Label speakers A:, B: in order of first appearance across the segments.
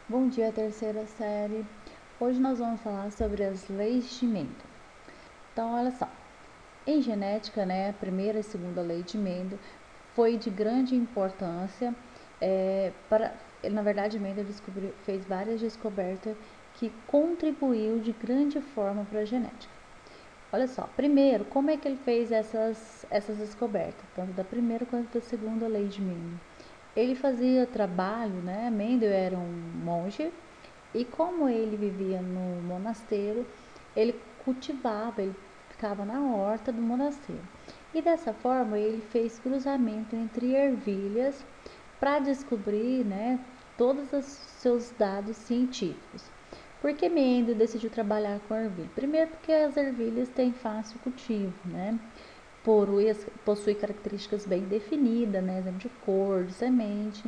A: Bom dia, terceira série. Hoje nós vamos falar sobre as leis de Mendel. Então, olha só. Em genética, né, a primeira e segunda lei de Mendel foi de grande importância na verdade, Mendel fez várias descobertas que contribuiu de grande forma para a genética. Olha só, primeiro, como é que ele fez essas descobertas, tanto da primeira quanto da segunda lei de Mendel? Ele fazia trabalho, né? Mendel era um monge e como ele vivia no monasteiro, ele cultivava, ele ficava na horta do monasteiro. E dessa forma ele fez cruzamento entre ervilhas para descobrir, né, todos os seus dados científicos. Por que Mendel decidiu trabalhar com ervilha? Primeiro porque as ervilhas têm fácil cultivo, né? Possui características bem definidas, né? Exemplo de cor, de semente,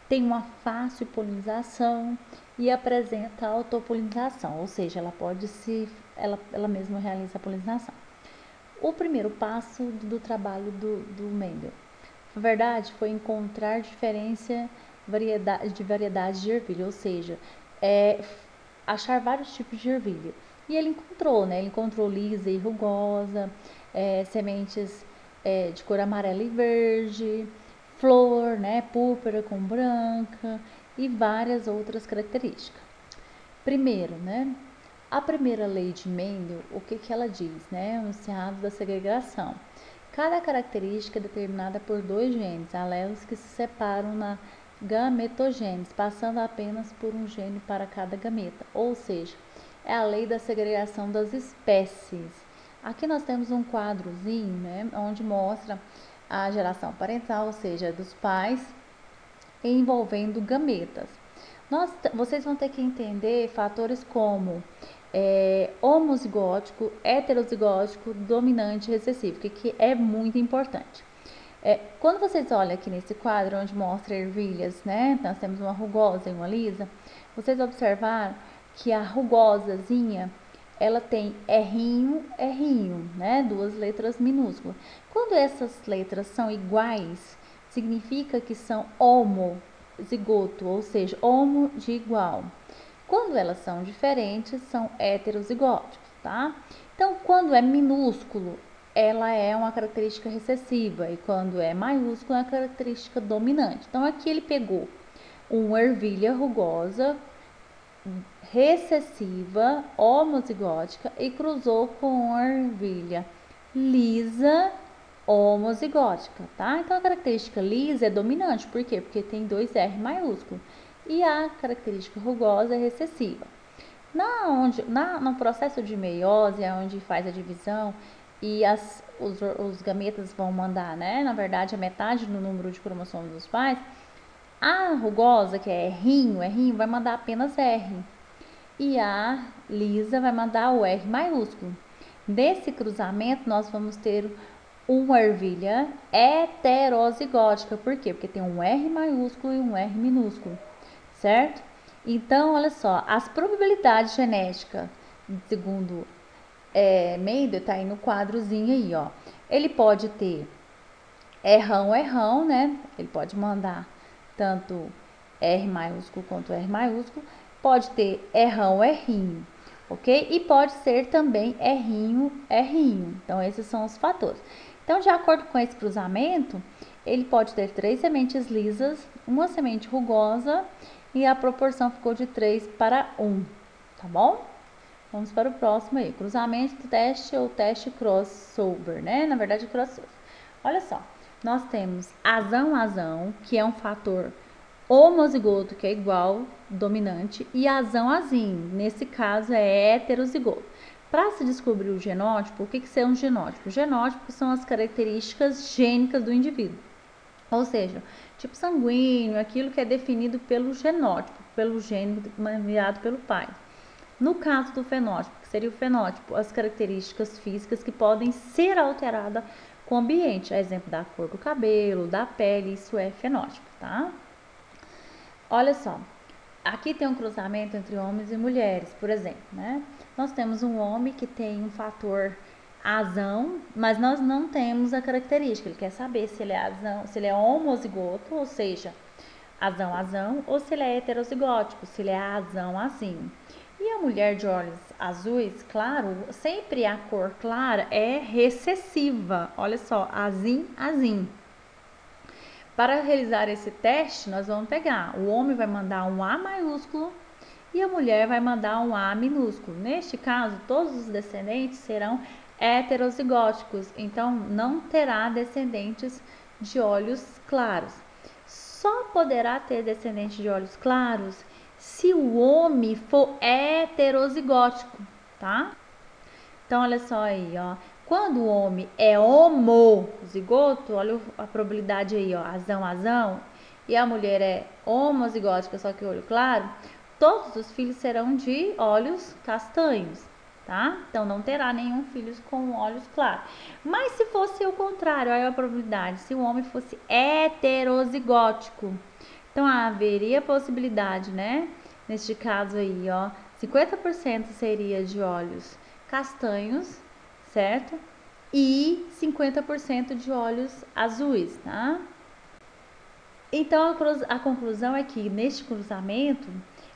A: tem uma fácil polinização e apresenta autopolinização, ou seja, ela mesma realiza a polinização. O primeiro passo do trabalho do Mendel, na verdade, foi encontrar variedades de ervilha, ou seja, achar vários tipos de ervilha. E ele encontrou, né? Ele encontrou lisa e rugosa, sementes de cor amarela e verde, flor, né? Púrpura com branca e várias outras características. Primeiro, né? A primeira lei de Mendel, o que ela diz, né? O enunciado da segregação. Cada característica é determinada por dois genes, alelos que se separam na gametogênese, passando apenas por um gene para cada gameta, ou seja, é a lei da segregação das espécies. Aqui nós temos um quadrozinho, né, onde mostra a geração parental, ou seja, dos pais, envolvendo gametas. Vocês vão ter que entender fatores como homozigótico, heterozigótico, dominante e recessivo, que é muito importante. Quando vocês olham aqui nesse quadro onde mostra ervilhas, né? Nós temos uma rugosa e uma lisa. Vocês observaram que a rugosazinha ela tem R'inho, né? Duas letras minúsculas. Quando essas letras são iguais, significa que são homozigoto, ou seja, homo de igual. Quando elas são diferentes, são heterozigóticos, tá? Então, quando é minúsculo, ela é uma característica recessiva e quando é maiúsculo, é uma característica dominante. Então, aqui ele pegou uma ervilha rugosa, recessiva, homozigótica e cruzou com a ervilha lisa, homozigótica, tá? Então, a característica lisa é dominante, por quê? Porque tem dois R maiúsculo. E a característica rugosa é recessiva. No processo de meiose, é onde faz a divisão e os gametas vão mandar, né? Na verdade, a metade do número de cromossomos dos pais. A rugosa, que é R'inho, vai mandar apenas R. E a lisa vai mandar o R maiúsculo. Nesse cruzamento, nós vamos ter uma ervilha heterozigótica. Por quê? Porque tem um R maiúsculo e um R minúsculo, certo? Então, olha só, as probabilidades genéticas, segundo Mendel, tá aí no quadrozinho aí, ó. Ele pode ter errão, né? Ele pode mandar tanto R maiúsculo quanto R maiúsculo. Pode ter errinho, ok? E pode ser também errinho. Então, esses são os fatores. Então, de acordo com esse cruzamento, ele pode ter 3 sementes lisas, uma semente rugosa e a proporção ficou de 3 para 1, tá bom? Vamos para o próximo aí, cruzamento do teste ou teste crossover, né? Na verdade, crossover. Olha só, nós temos azão, que é um fator homozigoto, que é igual, dominante, e azão-azinho, nesse caso é heterozigoto. Para se descobrir o genótipo, o que é um genótipo? O genótipo são as características gênicas do indivíduo. Ou seja, tipo sanguíneo, aquilo que é definido pelo genótipo, pelo gene enviado pelo pai. No caso do fenótipo, que seria o fenótipo, as características físicas que podem ser alteradas com o ambiente. Exemplo da cor do cabelo, da pele, isso é fenótipo, tá? Olha só, aqui tem um cruzamento entre homens e mulheres, por exemplo, né? Nós temos um homem que tem um fator azão, mas nós não temos a característica. Ele quer saber se ele é azão, se ele é homozigoto, ou seja, azão, ou se ele é heterozigótico, se ele é azão. E a mulher de olhos azuis, claro, sempre a cor clara é recessiva. Olha só, azim. Para realizar esse teste, nós vamos pegar, o homem vai mandar um A maiúsculo e a mulher vai mandar um A minúsculo. Neste caso, todos os descendentes serão heterozigóticos, então não terá descendentes de olhos claros. Só poderá ter descendente de olhos claros se o homem for heterozigótico, tá? Então, olha só aí, ó. Quando o homem é homozigoto, olha a probabilidade aí, ó, azão, e a mulher é homozigótica, só que olho claro, todos os filhos serão de olhos castanhos, tá? Então, não terá nenhum filho com olhos claros. Mas se fosse o contrário, olha a probabilidade, se o homem fosse heterozigótico, então haveria possibilidade, né? Neste caso aí, ó, 50% seria de olhos castanhos, certo? E 50% de olhos azuis, tá? Então, a conclusão é que neste cruzamento,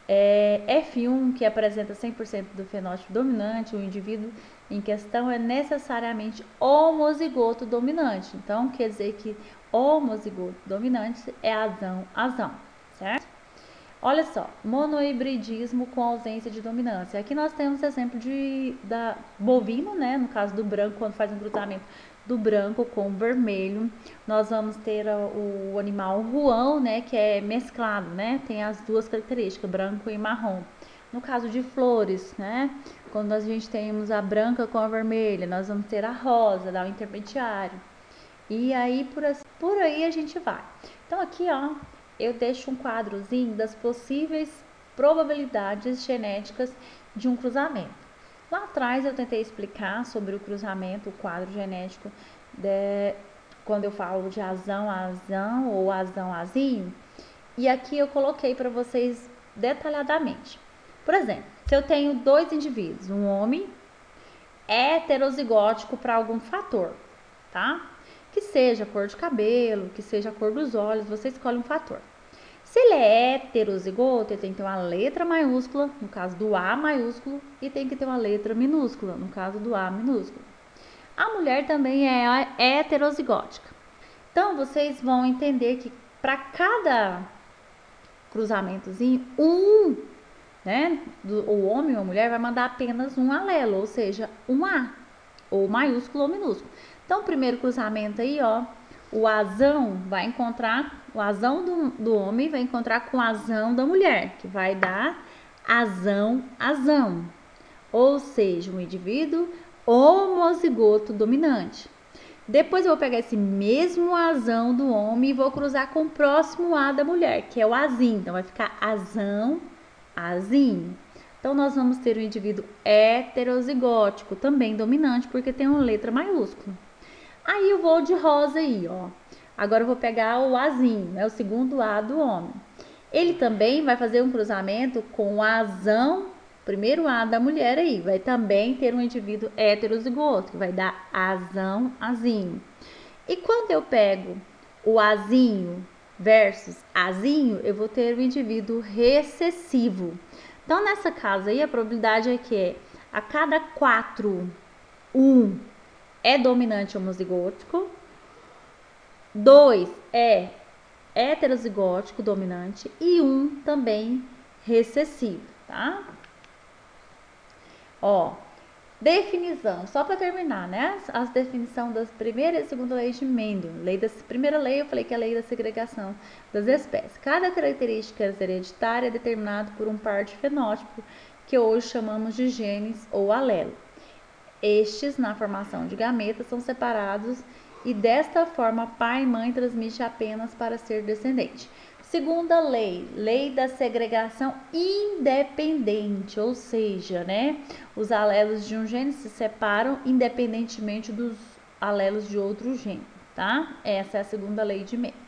A: F1, que apresenta 100% do fenótipo dominante, o indivíduo em questão é necessariamente homozigoto dominante. Então, quer dizer que homozigoto dominante é azão, certo? Olha só, monohibridismo com ausência de dominância. Aqui nós temos exemplo da bovino, né? No caso do branco, quando faz um cruzamento do branco com o vermelho, nós vamos ter o animal ruão, né? Que é mesclado, né? Tem as duas características, branco e marrom. No caso de flores, né? Quando a gente temos a branca com a vermelha, nós vamos ter a rosa, dá o intermediário. E aí, por aí a gente vai. Então, aqui, ó, eu deixo um quadrozinho das possíveis probabilidades genéticas de um cruzamento. Lá atrás eu tentei explicar sobre o cruzamento, o quadro genético, quando eu falo de azão ou azinho, e aqui eu coloquei para vocês detalhadamente. Por exemplo, se eu tenho dois indivíduos, um homem heterozigótico para algum fator, tá? Que seja a cor de cabelo, que seja a cor dos olhos, você escolhe um fator. Se ele é heterozigoto, ele tem que ter uma letra maiúscula, no caso do A maiúsculo, e tem que ter uma letra minúscula, no caso do A minúsculo. A mulher também é heterozigótica. Então, vocês vão entender que para cada cruzamentozinho, né, o homem ou a mulher vai mandar apenas um alelo, ou seja, um A, ou maiúsculo ou minúsculo. Então, o primeiro cruzamento aí, ó, o azão vai encontrar, o azão do homem vai encontrar com o azão da mulher, que vai dar azão. Ou seja, um indivíduo homozigoto dominante. Depois eu vou pegar esse mesmo azão do homem e vou cruzar com o próximo A da mulher, que é o azinho. Então, vai ficar azinho. Então, nós vamos ter um indivíduo heterozigótico, também dominante, porque tem uma letra maiúscula. Aí eu vou de rosa aí, ó. Agora eu vou pegar o azinho, né? O segundo A do homem. Ele também vai fazer um cruzamento com o azão, primeiro A da mulher aí. Vai também ter um indivíduo heterozigoto, que vai dar azinho. E quando eu pego o azinho versus azinho, eu vou ter um indivíduo recessivo. Então, nessa casa aí, a probabilidade é que a cada 4, 1 é dominante homozigótico, 2 é heterozigótico dominante e 1 também recessivo, tá? Ó, definição, só para terminar, né? As definições das primeira e segunda leis de Mendel. Primeira lei, eu falei que é a lei da segregação das espécies. Cada característica hereditária é determinada por um par de fenótipo, que hoje chamamos de genes ou alelo. Estes, na formação de gametas, são separados e desta forma pai e mãe transmite apenas para ser descendente. Segunda lei, lei da segregação independente, ou seja, né, os alelos de um gene se separam independentemente dos alelos de outro gene, tá? Essa é a segunda lei de Mendel.